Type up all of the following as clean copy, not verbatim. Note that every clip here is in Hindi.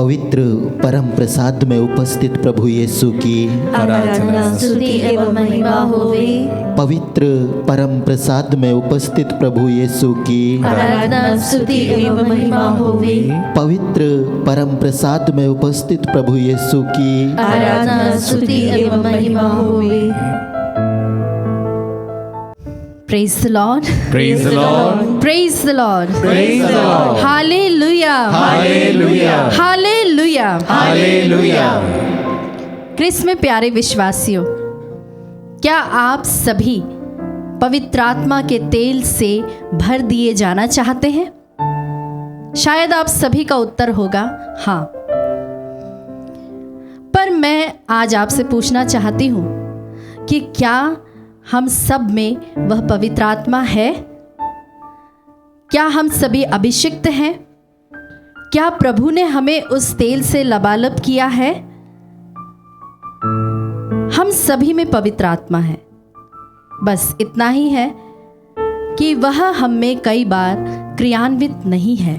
पवित्र परम प्रसाद में उपस्थित प्रभु यीशु की आराधना स्तुति एवं महिमा होवे। पवित्र परम प्रसाद में उपस्थित प्रभु यीशु की आराधना स्तुति एवं महिमा होवे। पवित्र परम प्रसाद में उपस्थित प्रभु यीशु की आराधना स्तुति एवं महिमा होवे। Praise the Lord. Praise the Lord. Praise the Lord. Praise the Lord. Hallelujah. Hallelujah. Hallelujah. Hallelujah. क्रिस्त में प्यारे विश्वासियों, क्या आप सभी पवित्र आत्मा के तेल से भर दिए जाना चाहते हैं? शायद आप सभी का उत्तर होगा हाँ। पर मैं आज आपसे पूछना चाहती हूँ कि क्या हम सब में वह पवित्र आत्मा है? क्या हम सभी अभिषिक्त हैं? क्या प्रभु ने हमें उस तेल से लबालब किया है? हम सभी में पवित्र आत्मा है, बस इतना ही है कि वह हम में कई बार क्रियान्वित नहीं है।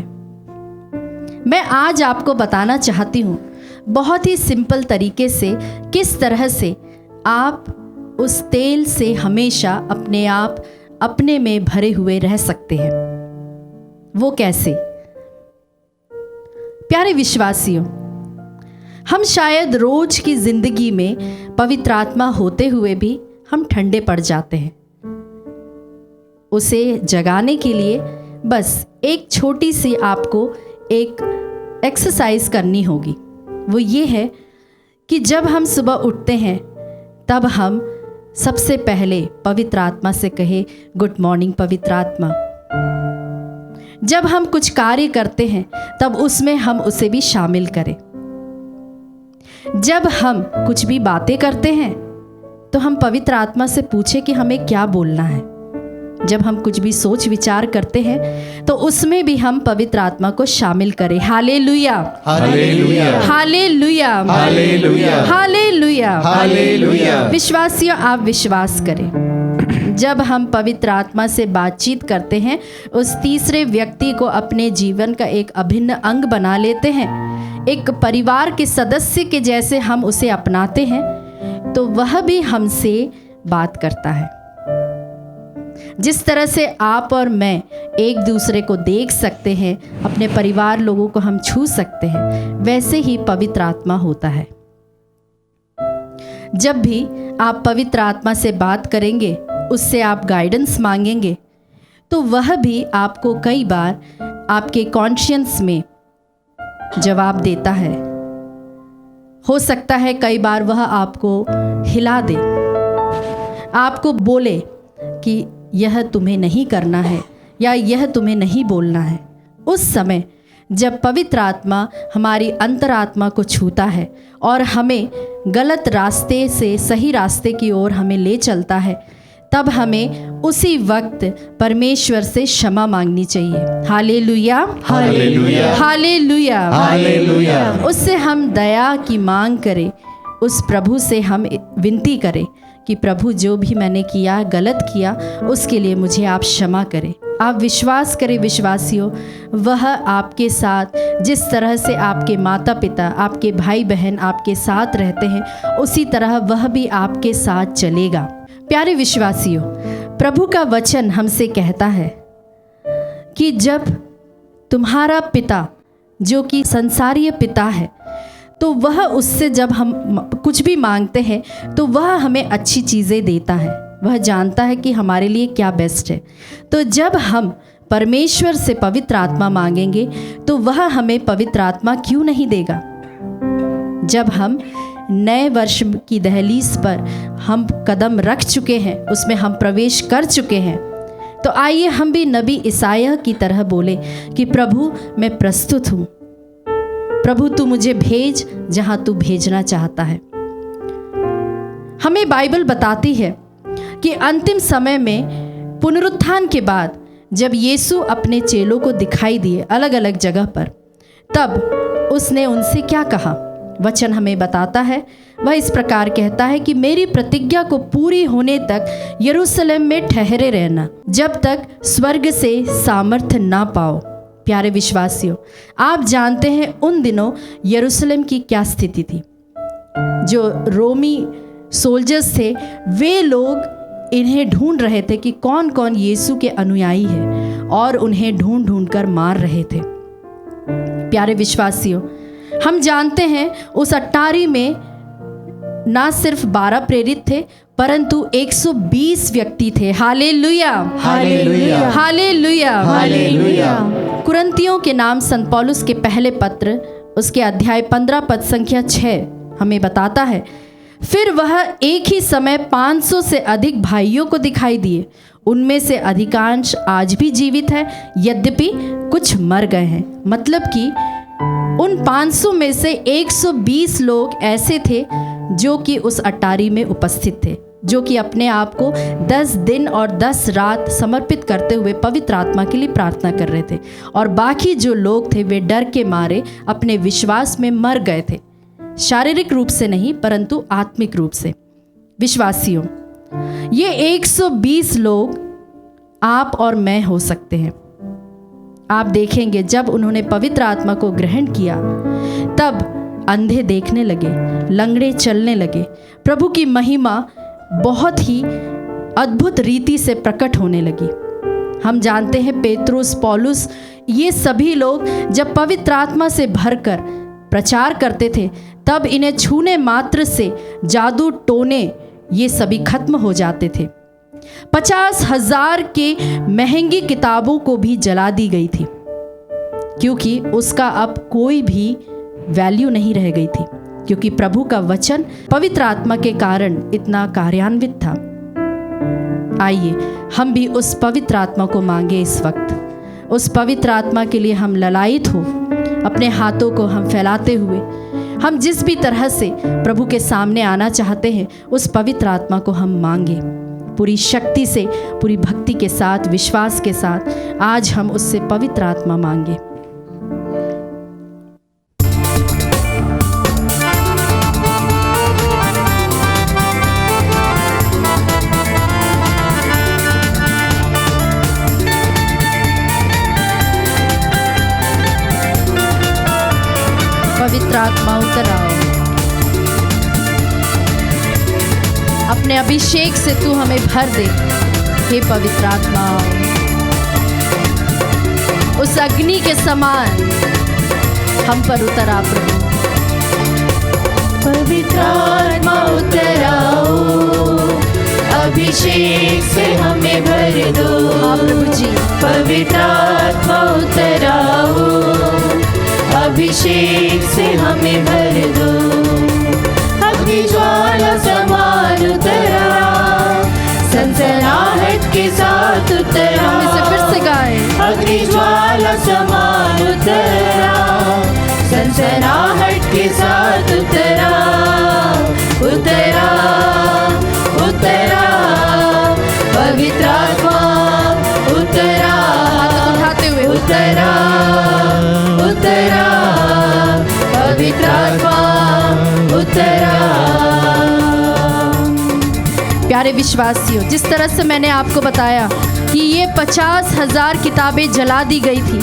मैं आज आपको बताना चाहती हूँ बहुत ही सिंपल तरीके से किस तरह से आप उस तेल से हमेशा अपने आप अपने में भरे हुए रह सकते हैं। वो कैसे? प्यारे विश्वासियों, हम शायद रोज की जिंदगी में पवित्र आत्मा होते हुए भी हम ठंडे पड़ जाते हैं। उसे जगाने के लिए बस एक छोटी सी आपको एक एक्सरसाइज करनी होगी। वो ये है कि जब हम सुबह उठते हैं तब हम सबसे पहले पवित्र आत्मा से कहे गुड मॉर्निंग पवित्र आत्मा। जब हम कुछ कार्य करते हैं तब उसमें हम उसे भी शामिल करें। जब हम कुछ भी बातें करते हैं तो हम पवित्र आत्मा से पूछें कि हमें क्या बोलना है। जब हम कुछ भी सोच विचार करते हैं तो उसमें भी हम पवित्र आत्मा को शामिल करें। Hallelujah, hallelujah, hallelujah, hallelujah, hallelujah, hallelujah. विश्वासियों, आप विश्वास करें, जब हम पवित्र आत्मा से बातचीत करते हैं, उस तीसरे व्यक्ति को अपने जीवन का एक अभिन्न अंग बना लेते हैं, एक परिवार के सदस्य के जैसे हम उसे अपनाते हैं, तो वह भी हमसे बात करता है। जिस तरह से आप और मैं एक दूसरे को देख सकते हैं, अपने परिवार लोगों को हम छू सकते हैं, वैसे ही पवित्र आत्मा होता है। जब भी आप पवित्र आत्मा से बात करेंगे, उससे आप गाइडेंस मांगेंगे, तो वह भी आपको कई बार आपके कॉन्शियंस में जवाब देता है। हो सकता है कई बार वह आपको हिला दे, आपको बोले कि यह तुम्हें नहीं करना है या यह तुम्हें नहीं बोलना है। उस समय जब पवित्र आत्मा हमारी अंतरात्मा को छूता है और हमें गलत रास्ते से सही रास्ते की ओर हमें ले चलता है, तब हमें उसी वक्त परमेश्वर से क्षमा मांगनी चाहिए। Hallelujah, hallelujah, hallelujah, hallelujah. उससे हम दया की मांग करें, उस प्रभु से हम विनती करें कि प्रभु जो भी मैंने किया, गलत किया, उसके लिए मुझे आप क्षमा करें। आप विश्वास करें विश्वासियों, वह आपके साथ जिस तरह से आपके माता पिता, आपके भाई बहन आपके साथ रहते हैं, उसी तरह वह भी आपके साथ चलेगा। प्यारे विश्वासियों, प्रभु का वचन हमसे कहता है कि जब तुम्हारा पिता जो कि संसारीय पिता है, तो वह उससे जब हम कुछ भी मांगते हैं तो वह हमें अच्छी चीज़ें देता है। वह जानता है कि हमारे लिए क्या बेस्ट है। तो जब हम परमेश्वर से पवित्र आत्मा मांगेंगे तो वह हमें पवित्र आत्मा क्यों नहीं देगा? जब हम नए वर्ष की दहलीज पर हम कदम रख चुके हैं, उसमें हम प्रवेश कर चुके हैं, तो आइए हम भी नबी ईसाया की तरह बोले कि प्रभु मैं प्रस्तुत हूँ, प्रभु तू मुझे भेज जहां तू भेजना चाहता है। हमें बाइबल बताती है कि अंतिम समय में पुनरुत्थान के बाद जब यीशु अपने चेलों को दिखाई दिए अलग अलग जगह पर, तब उसने उनसे क्या कहा? वचन हमें बताता है, वह इस प्रकार कहता है कि मेरी प्रतिज्ञा को पूरी होने तक यरूशलेम में ठहरे रहना, जब तक स्वर्ग से सामर्थ्य ना पाओ। प्यारे विश्वासियों, आप जानते हैं उन दिनों यरूशलेम की क्या स्थिति थी। जो रोमी सोल्जर्स थे वे लोग इन्हें ढूंढ रहे थे कि कौन कौन यीशु के अनुयायी है और उन्हें ढूंढ ढूंढ कर मार रहे थे। प्यारे विश्वासियों, हम जानते हैं उस अट्टारी में ना सिर्फ 12 प्रेरित थे परंतु 120 व्यक्ति थे। Hallelujah, hallelujah, hallelujah, hallelujah. कुरिन्थियों के नाम संत पौलुस के पहले पत्र उसके अध्याय 15 पद संख्या 6 हमें बताता है, फिर वह एक ही समय 500 से अधिक भाइयों को दिखाई दिए। उनमें से अधिकांश आज भी जीवित है, यद्यपि कुछ मर गए हैं। मतलब कि उन 500 में से 120 लोग ऐसे थे जो कि उस अट्टारी में उपस्थित थे, जो कि अपने आप को 10 दिन और 10 रात समर्पित करते हुए पवित्र आत्मा के लिए प्रार्थना कर रहे थे। और बाकी जो लोग थे वे डर के मारे अपने विश्वास में मर गए थे, शारीरिक रूप से नहीं परंतु आत्मिक रूप से। विश्वासियों, ये 120 लोग आप और मैं हो सकते हैं। आप देखेंगे जब उन्होंने पवित्र आत्मा को ग्रहण किया तब अंधे देखने लगे, लंगड़े चलने लगे, प्रभु की महिमा बहुत ही अद्भुत रीति से प्रकट होने लगी। हम जानते हैं पेत्रुस, पौलुस, ये सभी लोग जब पवित्र आत्मा से भरकर प्रचार करते थे तब इन्हें छूने मात्र से जादू टोने ये सभी खत्म हो जाते थे। 50,000 के महंगी किताबों को भी जला दी गई थी क्योंकि उसका अब कोई भी वैल्यू नहीं रह गई थी, क्योंकि प्रभु का वचन पवित्र आत्मा के कारण इतना कार्यान्वित था। आइए हम भी उस पवित्र आत्मा को मांगे इस वक्त। उस पवित्र आत्मा के लिए हम ललायित हो, अपने हाथों को हम फैलाते हुए हम जिस भी तरह से प्रभु के सामने आना चाहते हैं उस पवित्र आत्मा को हम मांगे पूरी शक्ति से, पूरी भक्ति के साथ, विश्वास के साथ। आज हम उससे पवित्र आत्मा मांगे। पवित्र आत्मा उतर आओ, अपने अभिषेक से तू हमें भर दे। हे पवित्र आत्मा, उस अग्नि के समान हम पर उतर आ प्रभु। पवित्र आत्मा उतर आओ, अभिषेक से हमें भर दो। हाँ प्रभु जी, पवित्र आत्मा उतर आओ, अभिषेक से हमें भर दो। अग्नि ज्वाला समान उतरा, सनसनाहट के साथ उतरा। हम इसे फिर से गाएं। अग्नि ज्वाला समान उतरा, सनसनाहट के साथ उतरा, उतरा, उतरा। पवित्र आत्मा उतरा, उठाते हुए उतरा, उतरा। पवित्र आत्मा उतरा। प्यारे विश्वासियों, जिस तरह से मैंने आपको बताया कि ये 50,000 किताबें जला दी गई थी,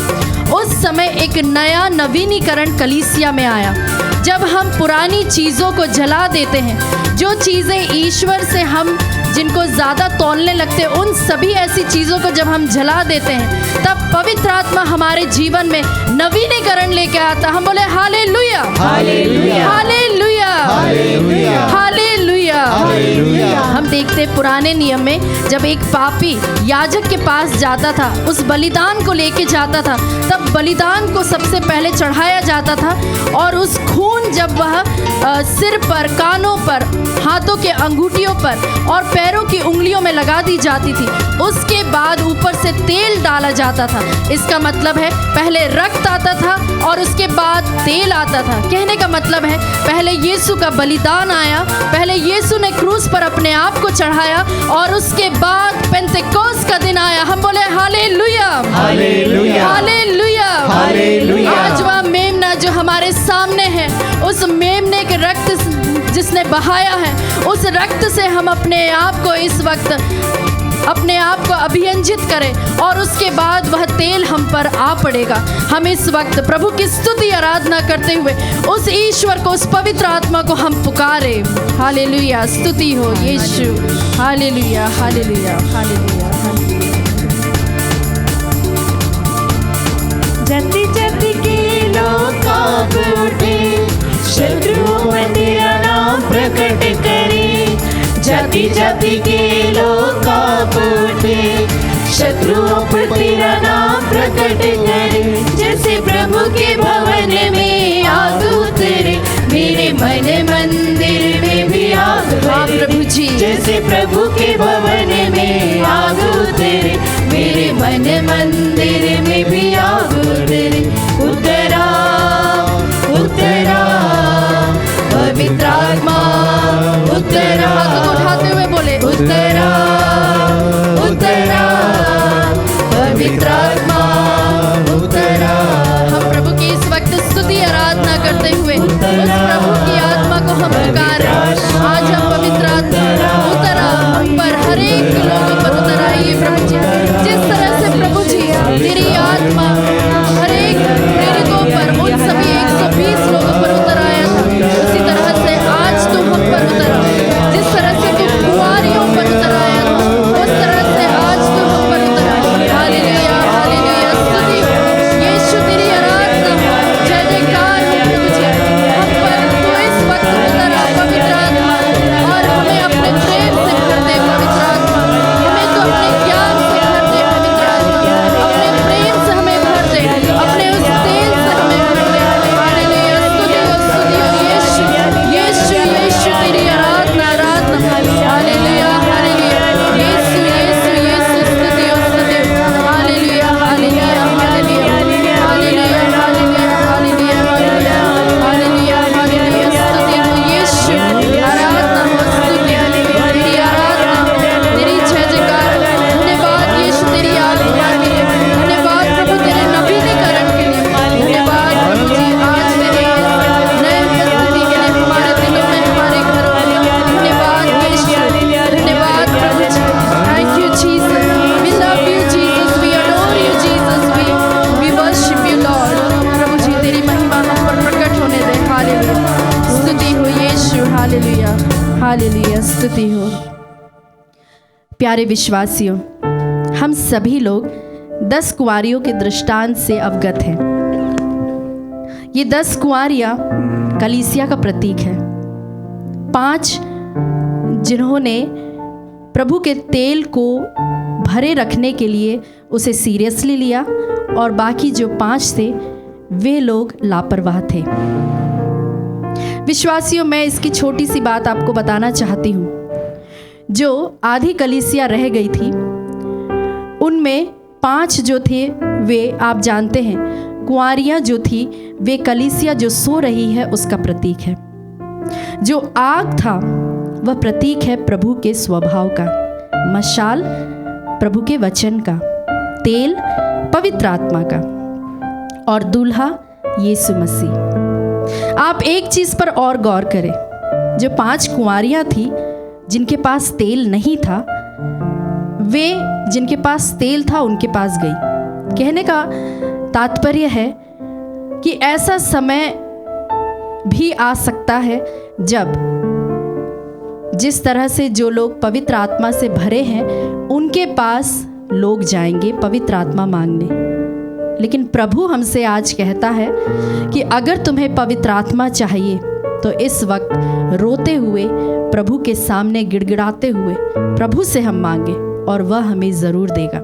उस समय एक नया नवीनीकरण कलीसिया में आया। जब हम पुरानी चीज़ों को जला देते हैं, जो चीज़ें ईश्वर से हम जिनको ज़्यादा तौलने लगते हैं, उन सभी ऐसी चीज़ों को जब हम जला देते हैं तब पवित्र आत्मा हमारे जीवन में नवीनीकरण लेके आता। हम बोले hallelujah, hallelujah, hallelujah, hallelujah, hallelujah. Hallelujah. हम देखते हैं पुराने नियम में जब एक पापी याजक के पास जाता था, उस बलिदान को लेके जाता था, तब बलिदान को सबसे पहले चढ़ाया जाता था और उस खून जब वह सिर पर, कानों पर, हाथों के अंगूठियों पर और पैरों की उंगलियों में लगा दी जाती थी, उसके बाद ऊपर से तेल डाला जाता था। इसका मतलब है पहले रक्त आता था और उसके बाद तेल आता था। कहने का मतलब है पहले यीशु का बलिदान आया, पहले यीशु ने क्रूस पर अपने आप को चढ़ाया और उसके बाद पेंतेकोस्त का दिन आया। हम बोले हालेलुया, हालेलुया, हालेलुया, हालेलुया। आज वह मेमना जो हमारे सामने है, उस मेमने के रक्त जिसने बहाया है, उस रक्त से हम अपने आप को इस वक्त अपने आप को अभियंजित करें और उसके बाद वह तेल हम पर आ पड़ेगा। हम इस वक्त प्रभु की स्तुति आराधना करते हुए उस ईश्वर को, उस पवित्र आत्मा को हम पुकारे। हालेलुया, स्तुति हो यीशु। Hallelujah, hallelujah, hallelujah. जाति जाति के लोग कांप उठे, शत्रुओं पर तेरा नाम प्रकट करे। जाति जाति के लोग कांप उठे, शत्रुओं पर तेरा नाम प्रकट करे। जैसे प्रभु के भवन में आग उतरे, मेरे मन मंदिर में भी आग उतरे। प्रभु जी, जैसे प्रभु के भवन में आग उतरे, मेरे मन मंदिर में भी आग उतरे। उतरा उतरा पवित्र आत्मा उतरा। हाथ उठाते हुए बोले, उतरा उतरा पवित्र आत्मा उतरा। हम प्रभु की इस वक्त स्तुति आराधना करते हुए उस प्रभु की आत्मा को हम पुकार रहे हैं। आज हम पवित्र आत्मा उतरा हम पर, हर एक लोगों पर उतर आइए प्रभु जी। जिस तरह से प्रभु जी तेरी आत्मा हर एक प्रेरितों पर, उन सभी 120 लोगों पर उतर आया था, उसी तरह से आज तू हम पर उतर आ। जिस तरह से तू कुंवारियों पर उतर आया था, उस तरह से आज तू हम पर उतर आ। हालेलुया, हालेलुया, स्तुति हो यीशु, तेरी आराधना हो, जय जयकार हो प्रभु जी। हम पर तू इस वक्त उतर आ पवित्र आत्मा, और हमें अपने प्रेम से भर दे पवित्र आत्मा। हमें तो अपने ज्ञान से भर दे पवित्र आत्मा, अपने प्रेम से हमें भर दे, अपने उस तेल से हमें भर दे। हालेलुया, स्तुति हो यीशु, यीशु, यीशु, तेरी आराधना, आराधना। हालेलुया, हालेलुया, यीशु, यीशु, यीशु, स्तुति हो, स्तुति हो। Hallelujah, hallelujah, hallelujah, hallelujah, hallelujah, hallelujah, hallelujah, hallelujah, स्तुति हो यीशु, आराधना हो, स्तुति हो, तेरी आराधना हो, तेरी जय जयकार। धन्यवाद यीशु तेरी आत्मा के लिए, धन्यवाद प्रभु तेरे नवीनीकरण के लिए, धन्यवाद प्रभु जी आज तेरे नए उपस्थिति के लिए हमारे दिलों में, हमारे घरों में। धन्यवाद यीशु, धन्यवाद प्रभु जी। Thank you Jesus, we love you Jesus, we adore you Jesus, we worship you lord. प्रभु जी तेरी महिमा हम पर प्रकट होने दे। हालेलुया, स्तुति हो यीशु। हालेलुया, हालेलुया, स्तुति हो। प्यारे विश्वासियों, हम सभी लोग 10 कुंवारियों के दृष्टांत से अवगत हैं। ये 10 कुंवारियां कलीसिया का प्रतीक है। 5 जिन्होंने प्रभु के तेल को भरे रखने के लिए उसे सीरियसली लिया, और बाकी जो 5 थे वे लोग लापरवाह थे। विश्वासियों, मैं इसकी छोटी सी बात आपको बताना चाहती हूँ। जो आधी कलीसिया रह गई थी, उनमें 5 जो थे वे आप जानते हैं, कुंवारियाँ जो थी वे कलीसिया जो सो रही है उसका प्रतीक है। जो आग था वह प्रतीक है प्रभु के स्वभाव का, मशाल प्रभु के वचन का, तेल पवित्र आत्मा का, और दूल्हा यीशु मसीह। आप एक चीज़ पर और गौर करें। जो 5 कुंवारियाँ थी जिनके पास तेल नहीं था, वे जिनके पास तेल था उनके पास गई। कहने का तात्पर्य है कि ऐसा समय भी आ सकता है जब जिस तरह से जो लोग पवित्र आत्मा से भरे हैं उनके पास लोग जाएंगे पवित्र आत्मा मांगने। लेकिन प्रभु हमसे आज कहता है कि अगर तुम्हें पवित्र आत्मा चाहिए तो इस वक्त रोते हुए प्रभु के सामने गिड़गिड़ाते हुए प्रभु से हम मांगे और वह हमें ज़रूर देगा।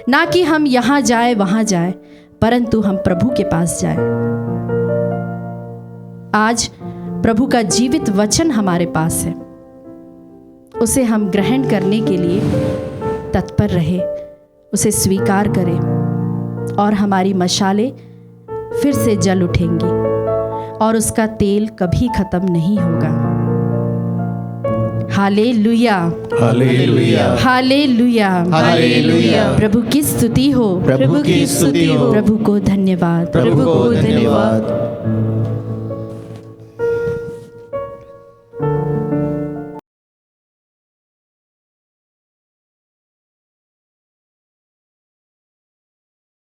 ना कि हम यहाँ जाए वहाँ जाए, परंतु हम प्रभु के पास जाए। आज प्रभु का जीवित वचन हमारे पास है, उसे हम ग्रहण करने के लिए तत्पर रहे, उसे स्वीकार करें और हमारी मशालें फिर से जल उठेंगी और उसका तेल कभी खत्म नहीं होगा। Hallelujah, hallelujah, hallelujah, hallelujah. प्रभु की स्तुति हो, प्रभु की स्तुति हो, प्रभु को धन्यवाद, प्रभु को धन्यवाद।